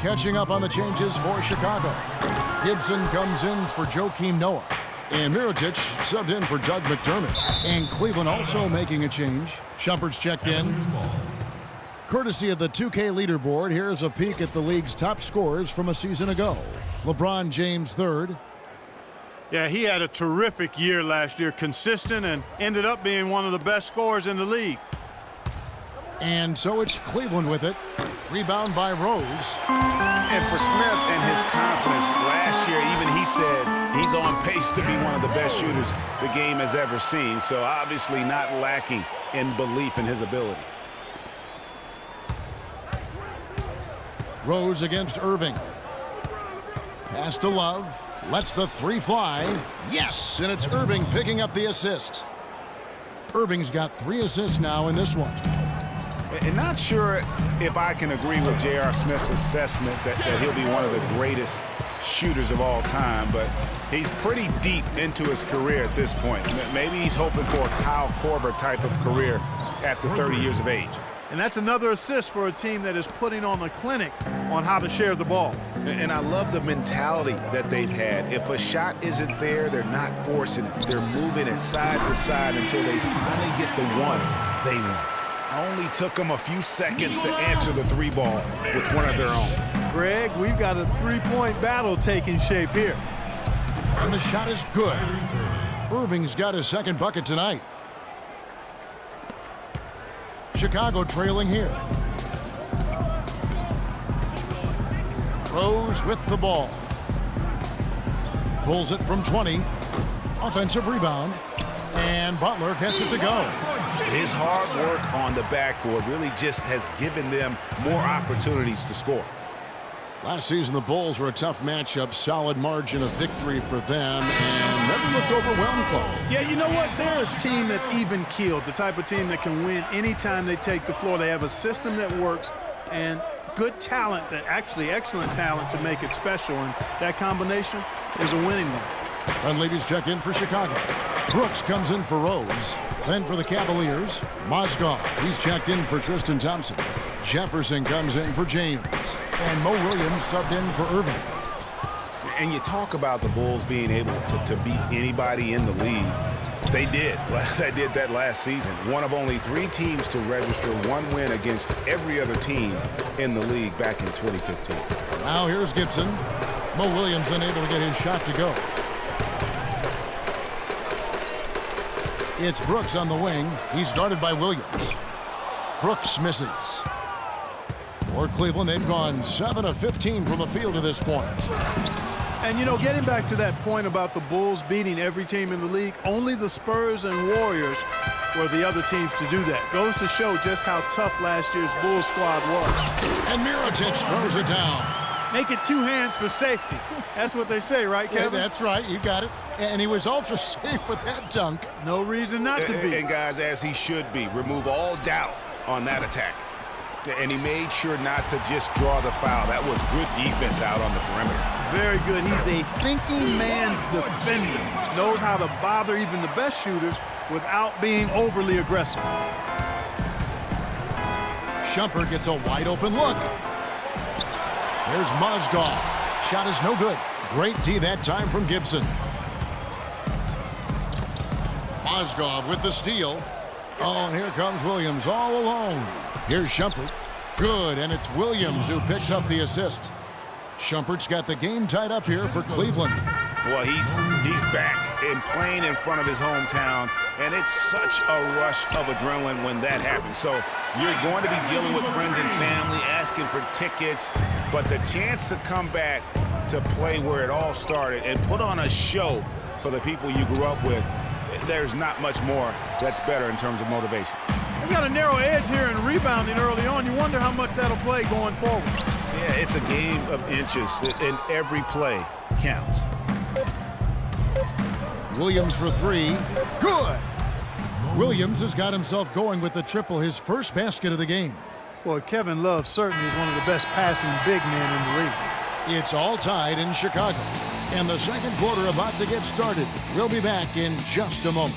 Catching up on the changes for Chicago. Gibson comes in for Joakim Noah. And Mirotic subbed in for Doug McDermott. And Cleveland also making a change. Shumpert's checked in. Courtesy of the 2K leaderboard, here's a peek at the league's top scorers from a season ago. LeBron James third. Yeah, he had a terrific year last year, consistent, and ended up being one of the best scorers in the league. And so it's Cleveland with it. Rebound by Rose. And for Smith and his confidence, last year even he said he's on pace to be one of the best shooters the game has ever seen. So obviously not lacking in belief in his ability. Rose against Irving. Pass to Love. Lets the three fly. Yes, and it's Irving picking up the assist. Irving's got 3 assists now in this one. And not sure if I can agree with J.R. Smith's assessment that he'll be one of the greatest shooters of all time, but he's pretty deep into his career at this point. Maybe he's hoping for a Kyle Korver type of career after 30 years of age. And that's another assist for a team that is putting on a clinic on how to share the ball. And I love the mentality that they've had. If a shot isn't there, they're not forcing it. They're moving it side to side until they finally get the one they want. Only took them a few seconds to answer the 3-ball with one of their own. Greg, we've got a 3-point battle taking shape here. And the shot is good. Irving's got his second bucket tonight. Chicago trailing here. Rose with the ball. Pulls it from 20. Offensive rebound. And Butler gets it to go. His hard work on the backboard really just has given them more opportunities to score. Last season, the Bulls were a tough matchup. Solid margin of victory for them, and never looked overwhelmed, Cole. Yeah, you know what? They're a team that's even-keeled, the type of team that can win anytime they take the floor. They have a system that works and good talent, that actually excellent talent to make it special, and that combination is a winning one. Dunleavy's check in for Chicago. Brooks comes in for Rose. Then for the Cavaliers, Mozgov. He's checked in for Tristan Thompson. Jefferson comes in for James. And Mo Williams subbed in for Irving. And you talk about the Bulls being able to beat anybody in the league. They did. They did that last season. One of only 3 teams to register 1 win against every other team in the league back in 2015. Now here's Gibson. Mo Williams unable to get his shot to go. It's Brooks on the wing. He's guarded by Williams. Brooks misses. For Cleveland, they've gone 7 of 15 from the field to this point. And, you know, getting back to that point about the Bulls beating every team in the league, only the Spurs and Warriors were the other teams to do that. Goes to show just how tough last year's Bulls squad was. And Mirotic throws it down. Make it 2 hands for safety. That's what they say, right, Kevin? Yeah, that's right. You got it. And he was ultra safe with that dunk. No reason not to be. And guys, as he should be, remove all doubt on that attack. And he made sure not to just draw the foul. That was good defense out on the perimeter. Very good. He's a thinking man's defender. Knows how to bother even the best shooters without being overly aggressive. Shumpert gets a wide open look. There's Mozgov. Shot is no good. Great D that time from Gibson. Mozgov with the steal. Oh, and here comes Williams all alone. Here's Shumpert. Good, and it's Williams who picks up the assist. Shumpert's got the game tied up here for Cleveland. Well, he's back and playing in front of his hometown, and it's such a rush of adrenaline when that happens. So you're going to be dealing with friends and family, asking for tickets, but the chance to come back to play where it all started and put on a show for the people you grew up with, there's not much more that's better in terms of motivation. You got a narrow edge here in rebounding early on. You wonder how much that'll play going forward. Yeah, it's a game of inches, and every play counts. Williams for 3. Good! Williams has got himself going with the triple, his first basket of the game. Boy, Kevin Love certainly is one of the best passing big men in the league. It's all tied in Chicago. And the second quarter about to get started. We'll be back in just a moment.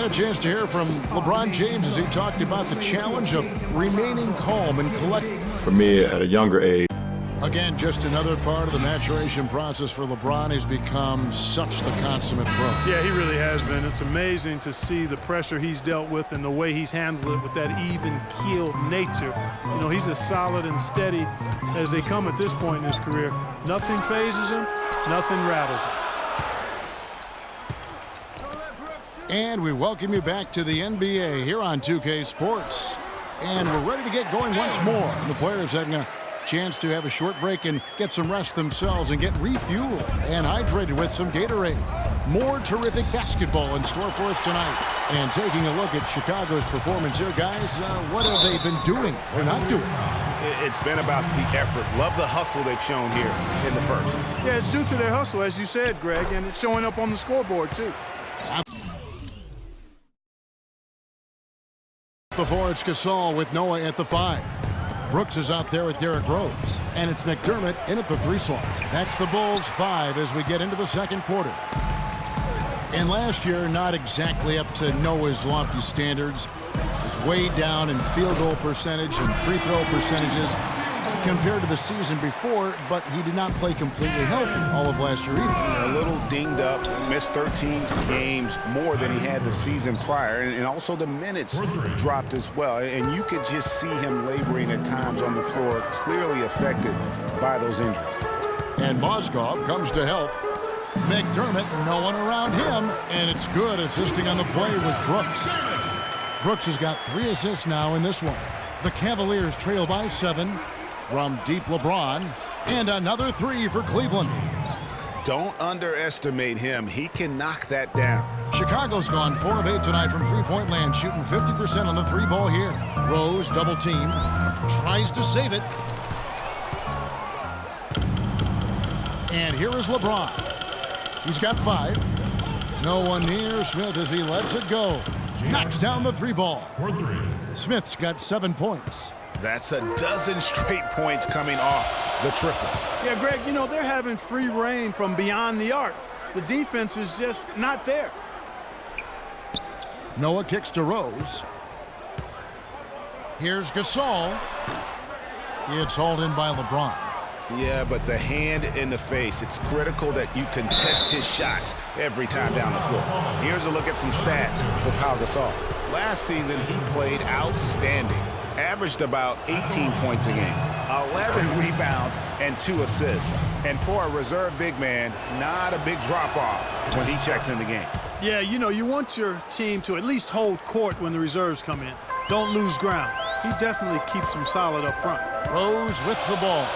And a chance to hear from LeBron James as he talked about the challenge of remaining calm and collected. For me, at a younger age, Again, just another part of the maturation process for LeBron. He's become such the consummate pro. Yeah, he really has been. It's amazing to see the pressure he's dealt with and the way he's handled it with that even-keeled nature. You know, he's as solid and steady as they come at this point in his career. Nothing phases him, nothing rattles him. And we welcome you back to the NBA here on 2K Sports. And we're ready to get going once more. The players having a chance to have a short break and get some rest themselves and get refueled and hydrated with some Gatorade. More terrific basketball in store for us tonight. And taking a look at Chicago's performance here, guys, what have they been doing or not doing? It's been about the effort. Love the hustle they've shown here in the first. Yeah, it's due to their hustle, as you said, Greg, and it's showing up on the scoreboard, too. Before it's Gasol with Noah at the 5. Brooks is out there with Derrick Rose. And it's McDermott in at the 3 slot. That's the Bulls 5 as we get into the second quarter. And last year, not exactly up to Noah's lofty standards. Was way down in field goal percentage and free throw percentages compared to the season before, but he did not play completely healthy all of last year either. A little dinged up, missed 13 games more than he had the season prior, and also the minutes dropped as well. And you could just see him laboring at times on the floor, clearly affected by those injuries. And Mozgov comes to help. McDermott, no one around him, and it's good assisting on the play with Brooks. Brooks has got 3 assists now in this one. The Cavaliers trail by 7 from deep LeBron, and another 3 for Cleveland. Don't underestimate him. He can knock that down. Chicago's gone 4 of 8 tonight from three-point land, shooting 50% on the 3 ball here. Rose, double team, tries to save it. And here is LeBron. He's got 5. No one near Smith as he lets it go. Knocks down the 3 ball. Smith's got 7 points. That's a dozen straight points coming off the triple. Yeah, Greg, you know, they're having free reign from beyond the arc. The defense is just not there. Noah kicks to Rose. Here's Gasol. It's hauled in by LeBron. Yeah, but the hand in the face, it's critical that you contest his shots every time down the floor. Here's a look at some stats for Pau Gasol. Last season, he played outstanding. Averaged about 18 points a game, 11 rebounds, and 2 assists. And for a reserve big man, not a big drop-off when he checks in the game. Yeah, you know, you want your team to at least hold court when the reserves come in. Don't lose ground. He definitely keeps them solid up front. Rose with the ball.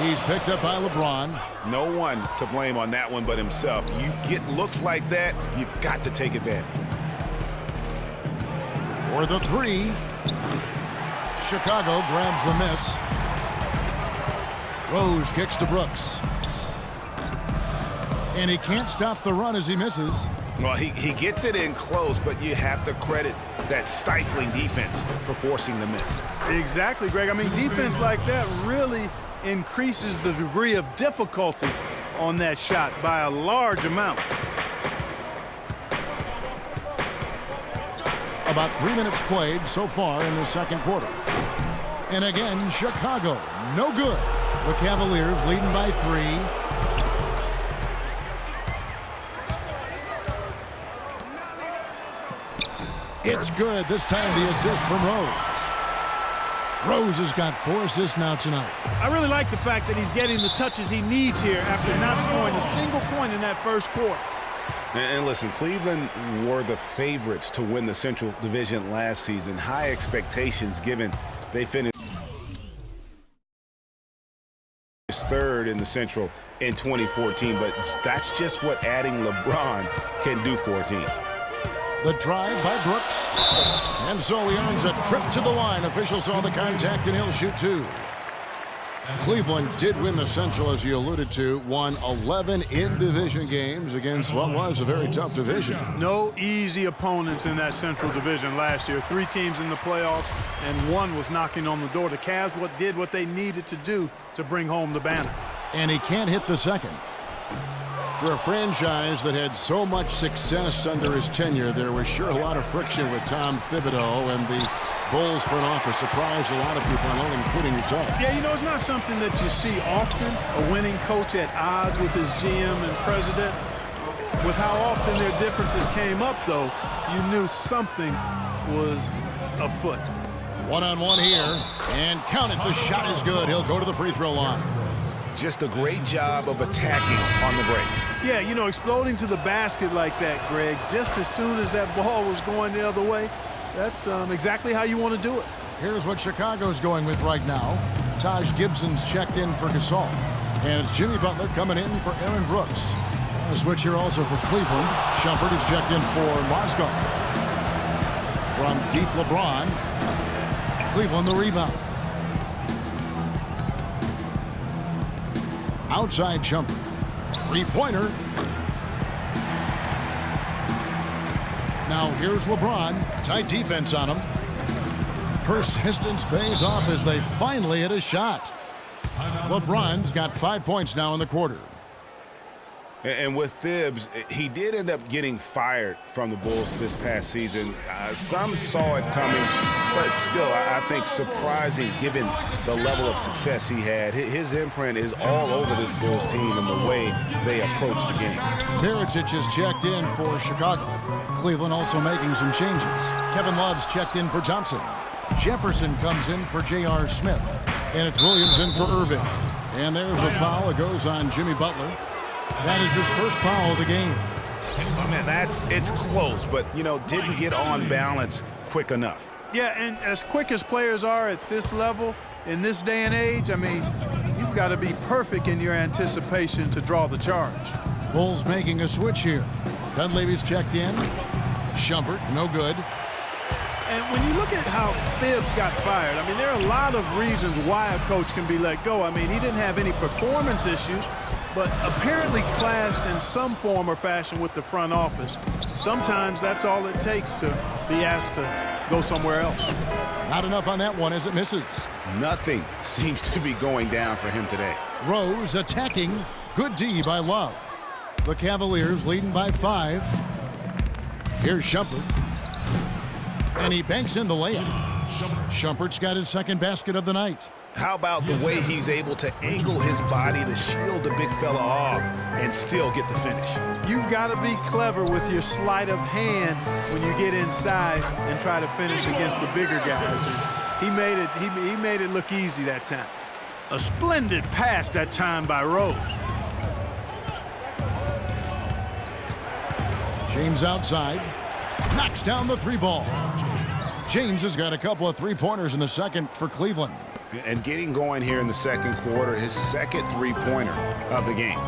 He's picked up by LeBron. No one to blame on that one but himself. You get looks like that, you've got to take advantage. For the 3. Chicago grabs the miss. Rose kicks to Brooks. And he can't stop the run as he misses. Well, he gets it in close, but you have to credit that stifling defense for forcing the miss. Exactly, Greg. I mean, defense like that really increases the degree of difficulty on that shot by a large amount. About 3 minutes played so far in the second quarter. And again, Chicago, no good. The Cavaliers leading by 3. It's good. This time the assist from Rose. Rose has got 4 assists now tonight. I really like the fact that he's getting the touches he needs here after not scoring a single point in that first quarter. And listen, Cleveland were the favorites to win the Central Division last season. High expectations given they finished 3rd in the Central in 2014. But that's just what adding LeBron can do for a team. The drive by Brooks. And so he earns a trip to the line. Officials saw the contact and he'll shoot 2. Cleveland did win the Central, as you alluded to, won 11 in-division games against what was a very tough division. No easy opponents in that Central Division last year. 3 teams in the playoffs, and 1 was knocking on the door. The Cavs did what they needed to do to bring home the banner. And he can't hit the second. For a franchise that had so much success under his tenure, there was sure a lot of friction with Tom Thibodeau, and the Bulls front office surprised a lot of people, I know, including yourself. Yeah, you know, it's not something that you see often, a winning coach at odds with his GM and president. With how often their differences came up, though, you knew something was afoot. One-on-one here, and count it. The shot is good. He'll go to the free throw line. Just a great job of attacking on the break. Yeah, you know, exploding to the basket like that, Greg, just as soon as that ball was going the other way, that's exactly how you want to do it. Here's what Chicago's going with right now. Taj Gibson's checked in for Gasol. And it's Jimmy Butler coming in for Aaron Brooks. A switch here also for Cleveland. Shumpert is checked in for Mozgov. From deep LeBron. Cleveland the rebound. Outside Shumpert. Three-pointer. Now here's LeBron. Tight defense on him. Persistence pays off as they finally hit a shot. LeBron's got 5 points now in the quarter. And with Thibs, he did end up getting fired from the Bulls this past season. Some saw it coming, but still, I think surprising given the level of success he had. His imprint is all over this Bulls team and the way they approach the game. Mirotic is checked in for Chicago. Cleveland also making some changes. Kevin Love's checked in for Thompson. Jefferson comes in for J.R. Smith. And it's Williams in for Irving. And there's a foul. It goes on Jimmy Butler. That is his first foul of the game. Oh, man, it's close, but, you know, didn't get on balance quick enough. Yeah, and as quick as players are at this level, in this day and age, I mean, you've got to be perfect in your anticipation to draw the charge. Bulls making a switch here. Dunleavy's checked in. Shumpert, no good. And when you look at how Thibs got fired, I mean, there are a lot of reasons why a coach can be let go. I mean, he didn't have any performance issues, but apparently clashed in some form or fashion with the front office. Sometimes that's all it takes to be asked to go somewhere else. Not enough on that one as it misses. Nothing seems to be going down for him today. Rose attacking. Good D by Love. The Cavaliers leading by 5. Here's Shumpert. And he banks in the layup. Shumpert's got his second basket of the night. How about the way he's able to angle his body to shield the big fella off and still get the finish? You've got to be clever with your sleight of hand when you get inside and try to finish against the bigger guys. And he made it look easy that time. A splendid pass that time by Rose. James outside. Knocks down the 3-ball. James has got a couple of 3-pointers in the second for Cleveland. And getting going here in the second quarter, his second 3-pointer of the game.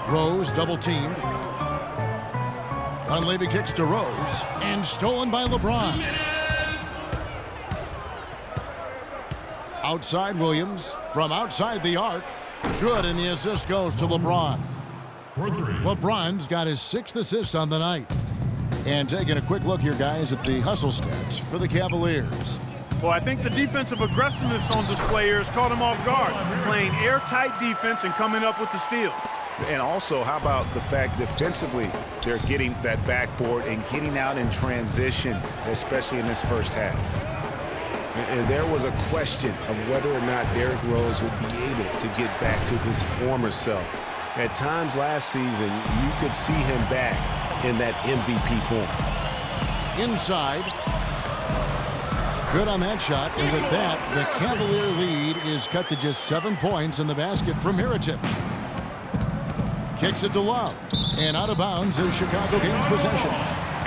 Rose double-teamed. Dunleavy kicks to Rose. And stolen by LeBron. Outside Williams. From outside the arc. Good, and the assist goes to LeBron. LeBron's got his 6th assist on the night. And taking a quick look here, guys, at the hustle stats for the Cavaliers. Well, I think the defensive aggressiveness on display here has caught him off guard, playing airtight defense and coming up with the steals. And also, how about the fact defensively they're getting that backboard and getting out in transition, especially in this first half. And there was a question of whether or not Derrick Rose would be able to get back to his former self. At times last season, you could see him back in that MVP form. Inside. Good on that shot. And with that, the Cavalier lead is cut to just 7 points in the basket from Mirotic. Kicks it to Love. And out of bounds as Chicago gains possession.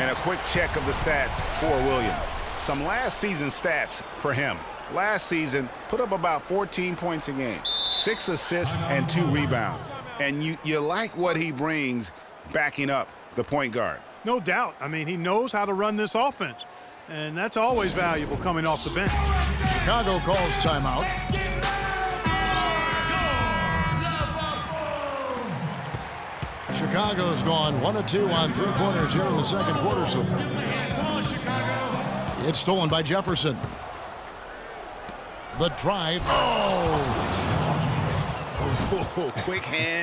And a quick check of the stats for Williams. Some last season stats for him. Last season, put up about 14 points a game, 6 assists and 2 rebounds. And you like what he brings backing up the point guard. No doubt. I mean, he knows how to run this offense, and that's always valuable coming off the bench. Chicago calls timeout. Chicago's gone 1 of 2 on 3-pointers here in the second quarter so far. It's stolen by Jefferson. The drive. Oh! Quick hand.